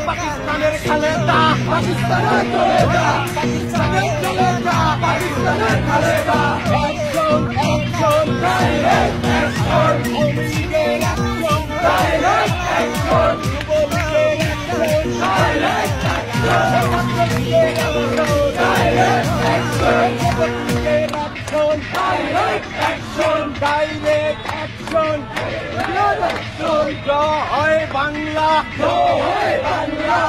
পাকিস্তানের খালেদা পাকিস্তানের খালেদা পাকিস্তানের খালেদা পাকিস্তানের Khaleda action action direct action অমিগের অ্যাকশন ডাইরেক্ট অ্যাকশন যুবলীগের action direct action direct action যুবলীগের action direct action direct action জয় বাংলা জয় বাংলা